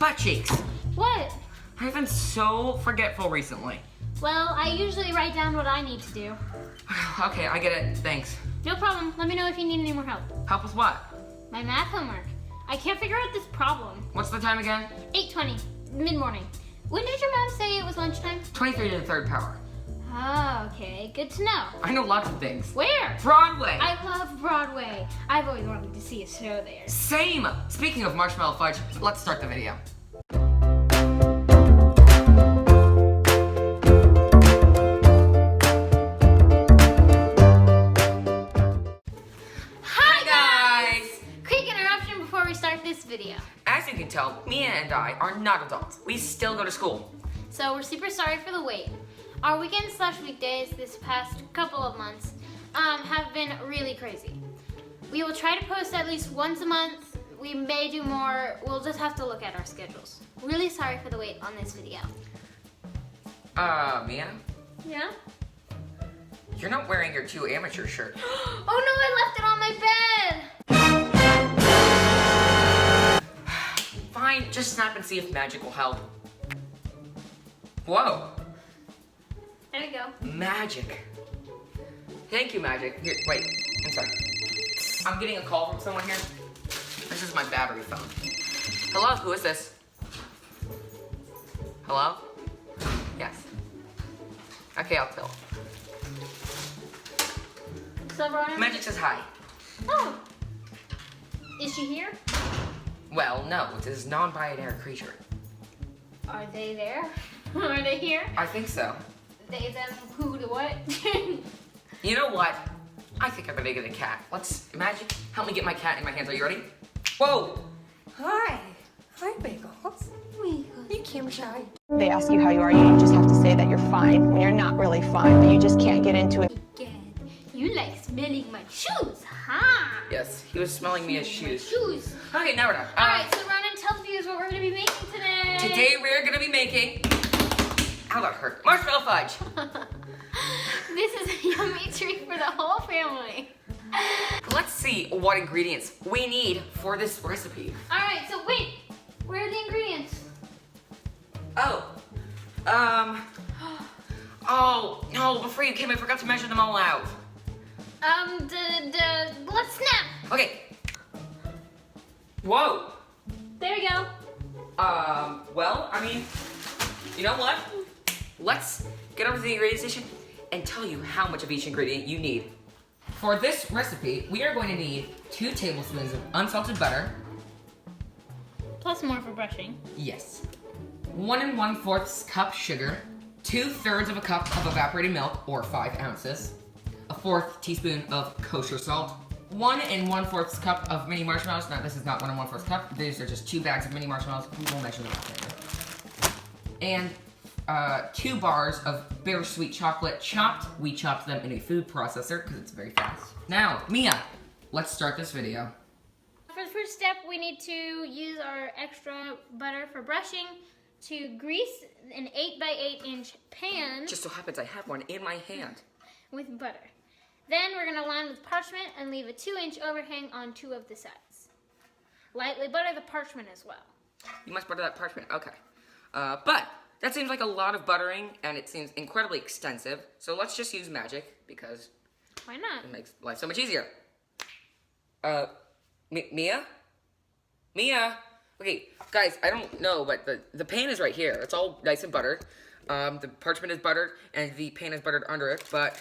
Butt cheeks. What? I've been so forgetful recently. Well, I usually write down what I need to do. Okay, I get it. Thanks. No problem. Let me know if you need any more help. Help with what? My math homework. I can't figure out this problem. What's the time again? 8:20, mid-morning. When did your mom say it was lunchtime? 23 to the third power. Oh, okay. Good to know. I know lots of things. Where? Broadway. I love Broadway. I've always wanted to see a show there. Same. Speaking of Marshmallow Fudge, let's start the video. Video. As you can tell, Mia and I are not adults. We still go to school. So we're super sorry for the wait. Our weekends/weekdays this past couple of months have been really crazy. We will try to post at least once a month. We may do more. We'll just have to look at our schedules. Really sorry for the wait on this video. Mia? Yeah? You're not wearing your too amateur shirt. Oh no, I left it on my bed! Fine, just snap and see if magic will help. Whoa. There we go. Magic. Thank you, Magic. Here, wait, I'm sorry. I'm getting a call from someone here. This is my battery phone. Hello, who is this? Hello? Yes. Okay, I'll tell. So, Brian? Magic says hi. Oh. Is she here? Well, no, it is a non-binary creature. Are they there? Are they here? I think so. They, them, who, the what? You know what? I think I'm gonna get a cat. Magic, help me get my cat in my hands. Are you ready? Whoa! Hi. Hi, Bagels. Wiggles. You camera shy. They ask you how you are, you just have to say that you're fine when you're not really fine, but you just can't get into it. Again, you like smelling my shoes, huh? Yes, he was smelling me as shoes. Shoes. Okay, now we're done. Alright, so Ronan, tell the viewers what we're going to be making today. Today we're gonna be making... Ow, that hurt. Marshmallow Fudge. This is a yummy treat for the whole family. Let's see what ingredients we need for this recipe. Alright, so wait. Where are the ingredients? Oh, no, before you came, I forgot to measure them all out. Let's snap. Okay. Whoa. There we go. Well, I mean, you know what? Let's get over to the ingredients station and tell you how much of each ingredient you need. For this recipe, we are going to need 2 tablespoons of unsalted butter. Plus more for brushing. Yes. 1 1/4 cup sugar. 2/3 of a cup of evaporated milk, or 5 ounces. A 1/4 teaspoon of kosher salt. 1 1/4 cup of mini marshmallows. Now, this is not 1 1/4 cup. These are just 2 bags of mini marshmallows. We will measure them out later. And 2 bars of bittersweet chocolate chopped. We chopped them in a food processor because it's very fast. Now, Mia, let's start this video. For the first step, we need to use our extra butter for brushing to grease an 8x8 inch pan. Just so happens I have one in my hand. With butter. Then we're going to line with parchment and leave a 2-inch overhang on 2 of the sides. Lightly butter the parchment as well. You must butter that parchment. Okay. But that seems like a lot of buttering, and it seems incredibly extensive. So let's just use magic because Why not? it makes life so much easier. Mia? Mia? Okay, guys, I don't know, but the pan is right here. It's all nice and buttered. The parchment is buttered, and the pan is buttered under it, but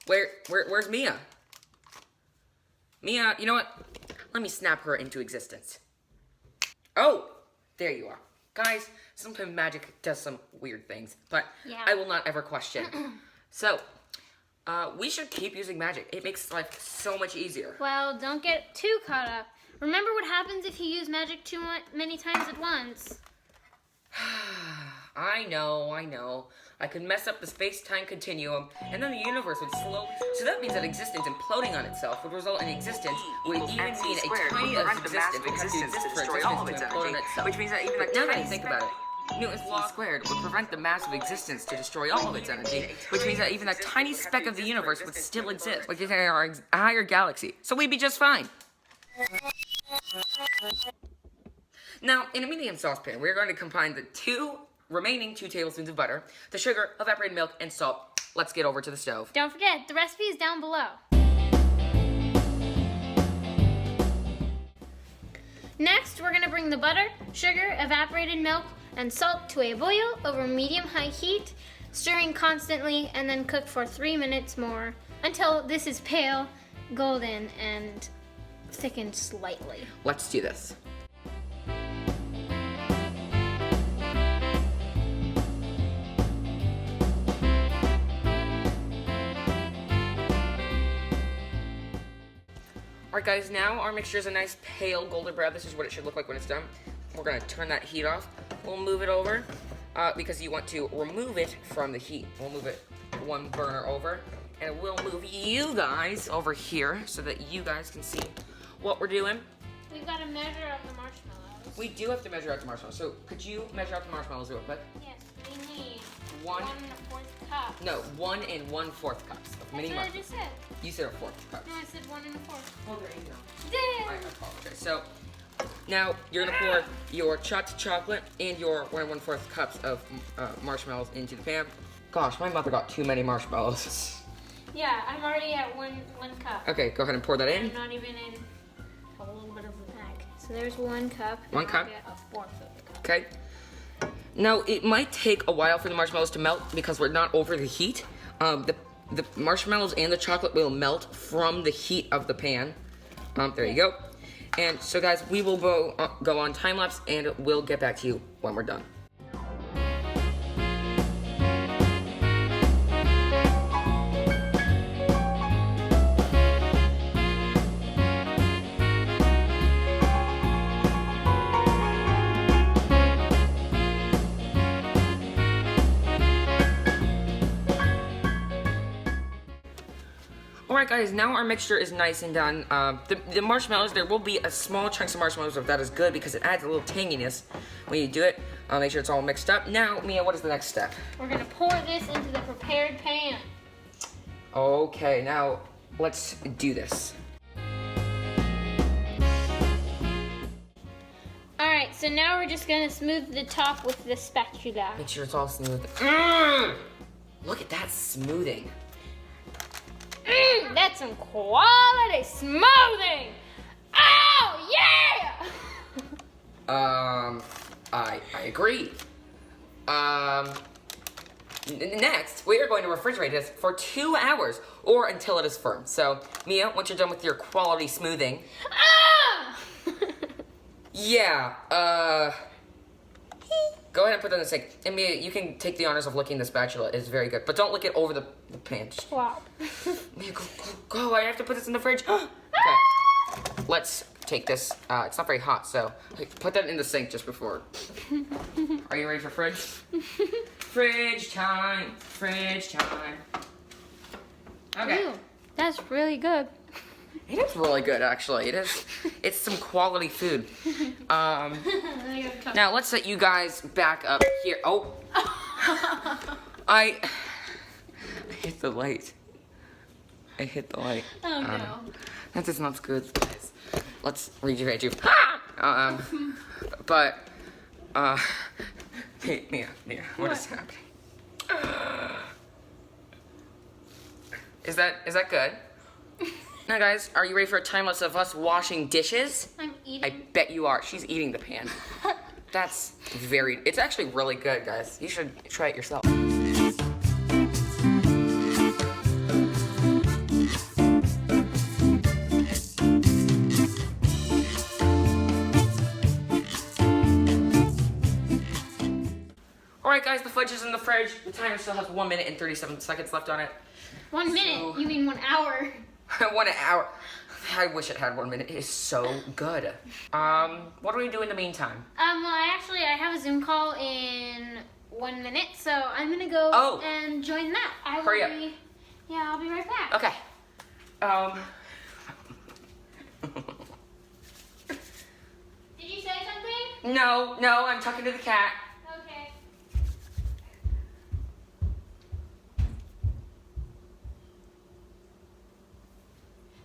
where's Mia? Mia, you know what? Let me snap her into existence. Oh, there you are. Guys, sometimes magic does some weird things, but Yeah. I will not ever question. So, we should keep using magic. It makes life so much easier. Well, don't get too caught up. Remember what happens if you use magic too many times at once. I know. I could mess up the space-time continuum, and then the universe would slowly... So that means that existence imploding on itself would result in existence, would even mean a tiny of existence would have to exist for existence to implode on itself. Which means that even But now that I think about it, Newton's law squared would prevent the mass of existence to destroy all of its energy, which means that even a tiny speck of the universe would still exist, which is in our higher galaxy. So we'd be just fine. Now, in a medium saucepan, we're going to combine the remaining 2 tablespoons of butter, the sugar, evaporated milk, and salt. Let's get over to the stove. Don't forget, the recipe is down below. Next, we're gonna bring the butter, sugar, evaporated milk, and salt to a boil over medium-high heat, stirring constantly, and then cook for 3 minutes more until this is pale, golden, and thickened slightly. Let's do this. All right, guys, now our mixture is a nice pale golden brown. This is what it should look like when it's done. We're gonna turn that heat off. We'll move it over because you want to remove it from the heat. We'll move it 1 burner over, and we'll move you guys over here so that you guys can see what we're doing. We've got to measure out the marshmallows. We do have to measure out the marshmallows. So could you measure out the marshmallows real quick? Yes, we need 1 1/4 cup. No, 1 1/4 cups of mini That's what I marshmallows. just said. You said 1/4 cup. No, I said 1 1/4. Oh, there you go. Dang! I apologize. So now you're gonna pour your chopped chocolate and your 1 1/4 cups of marshmallows into the pan. Gosh, my mother got too many marshmallows. Yeah, I'm already at one cup. Okay, go ahead and pour that in. I'm not even in a little bit of the bag. So there's 1 cup. 1 cup. I'll get a fourth of the cup. Okay. Now it might take a while for the marshmallows to melt because we're not over the heat. The marshmallows and the chocolate will melt from the heat of the pan. There you go. And so, guys, we will go on time lapse, and we'll get back to you when we're done. Alright guys, now our mixture is nice and done. The marshmallows, there will be a small chunks of marshmallows if that is good because it adds a little tanginess when you do it. Make sure it's all mixed up. Now, Mia, what is the next step? We're gonna pour this into the prepared pan. Okay, now let's do this. Alright, so now we're just gonna smooth the top with the spatula. Make sure it's all smooth. Look at that smoothing. That's some quality smoothing! Oh, yeah! I agree. Next, we are going to refrigerate this for 2 hours or until it is firm. So, Mia, once you're done with your quality smoothing, Ah! yeah, go ahead and put that in the sink. And Mia, you can take the honors of licking the spatula. It's very good. But don't lick it over the pan. Just- Wow. Mia, go. I have to put this in the fridge. Okay. Let's take this. It's not very hot, so put that in the sink just before. Are you ready for fridge? Fridge time. Fridge time. Okay. Ooh, that's really good. It is really good, actually. It is. It's some quality food. Now let's set you guys back up here. Oh, I hit the light. I hit the light. Oh no. That does not good, guys. Let's rejuvenate you. But Mia, what is happening? Is that good? Now, guys, are you ready for a time lapse of us washing dishes? I'm I eating. bet you are. She's eating the pan. That's it's actually really good, guys. You should try it yourself. Alright guys, the fudge is in the fridge. The timer still has 1 minute and 37 seconds left on it. 1 minute? So- You mean 1 hour? 1 hour. I wish it had 1 minute. It is so good. What do we do in the meantime? Well, I have a Zoom call in 1 minute, so I'm gonna go Oh. and join that. Hurry up. Yeah, I'll be right back. Okay. Did you say something? No, I'm talking to the cat. Okay.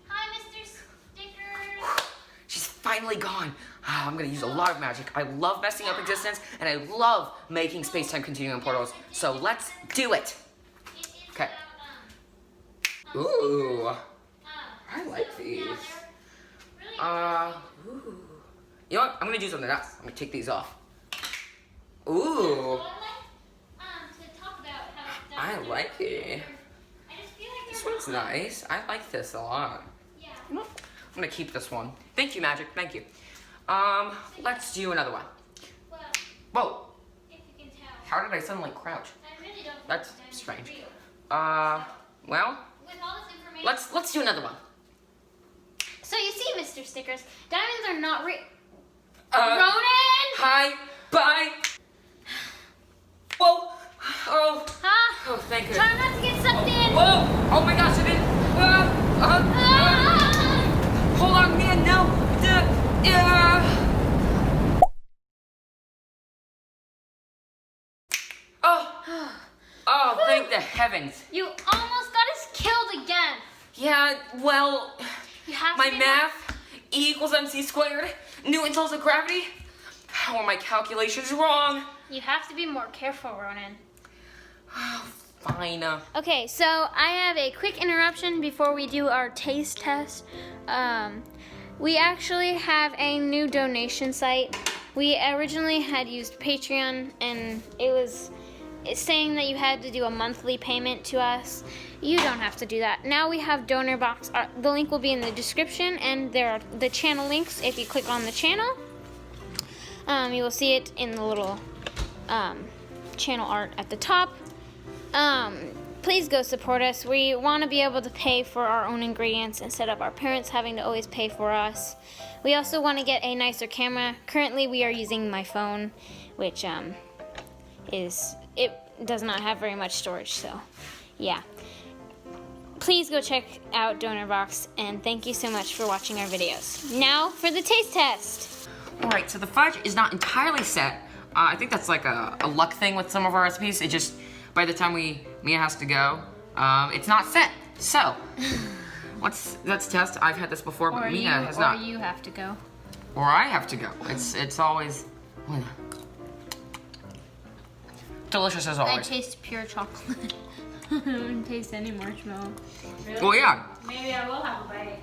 Hi, Mr. Stickers. She's finally gone. I'm gonna use a lot of magic. I love messing up existence, and I love making space-time continuum portals. So let's do it. Okay. Ooh. I like these. Ooh. You know what? I'm gonna do something else. I'm gonna take these off. Ooh. I like it. This one's nice. I like this a lot. I'm gonna keep this one. Thank you, Magic. Thank you. Let's do another one. Whoa. How did I suddenly crouch? That's strange. Well, let's do another one. So you see, Mr. Stickers, diamonds are not real. Ronan! Hi. Bye. Whoa. Oh. Huh? Oh, thank you. Try not to get sucked in. Whoa. Oh my gosh, I didn't. Hold on, man. No. Oh, thank the heavens. You almost got us killed again. Yeah, well, You have my to be math, E equals MC squared, Newton's laws of gravity. How are my calculations wrong? You have to be more careful, Ronan. Fine. Okay, so I have a quick interruption before we do our taste test. We actually have a new donation site. We originally had used Patreon, and it's saying that you had to do a monthly payment to us. You don't have to do that. Now we have Donor Box. The link will be in the description, and there are the channel links. If you click on the channel, you will see it in the little channel art at the top. Please go support us. We want to be able to pay for our own ingredients instead of our parents having to always pay for us. We also want to get a nicer camera. Currently, we are using my phone, which it does not have very much storage, so yeah. Please go check out DonorBox, and thank you so much for watching our videos. Now for the taste test. Alright, so the fudge is not entirely set. I think that's like a luck thing with some of our recipes. It just, by the time Mia has to go, it's not set. So, let's test. I've had this before, but Mia has not. Or you have to go. Or I have to go. It's always delicious as I always. taste pure chocolate. I don't taste any marshmallow. Really? Well, yeah. Maybe I will have a bite.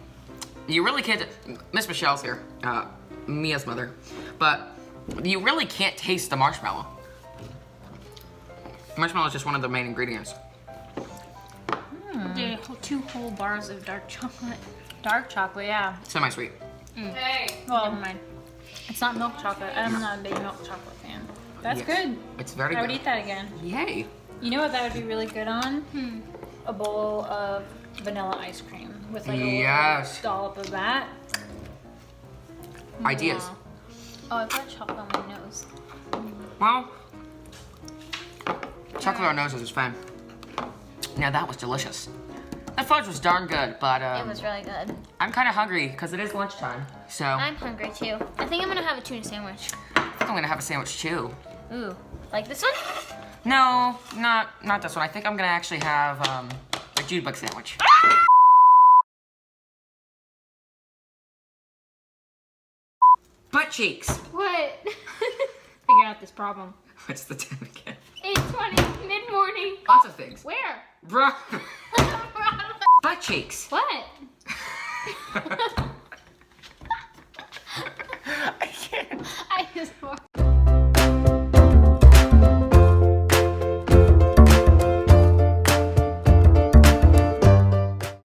You really can't. Miss Michelle's here, Mia's mother, but you really can't taste the marshmallow. Marshmallow is just one of the main ingredients. Dude, 2 whole bars of dark chocolate. Dark chocolate, yeah. Semi-sweet. Hey. Well, Never mind. it's not milk chocolate. I'm not a big milk chocolate fan. That's Yes. good. It's very I good. would eat that again. Yay. You know what that would be really good on? A bowl of vanilla ice cream with like a Yes. little dollop of that. Ideas. Wow. Oh, I've got chocolate on my nose. Well, chocolate on noses is fine. Now that was delicious. That fudge was darn good, but It was really good. I'm kind of hungry because it is lunchtime. So I I'm hungry too. I think I'm gonna have a tuna sandwich. think I'm gonna have a sandwich too. Ooh, like this one? No, not this one. I think I'm gonna actually have a Jude bug sandwich. Butt cheeks. What? Figure out this problem. What's the time again? 8:20, mid-morning. Lots of things. Where? Bruh. Butt cheeks. What? I can't. I just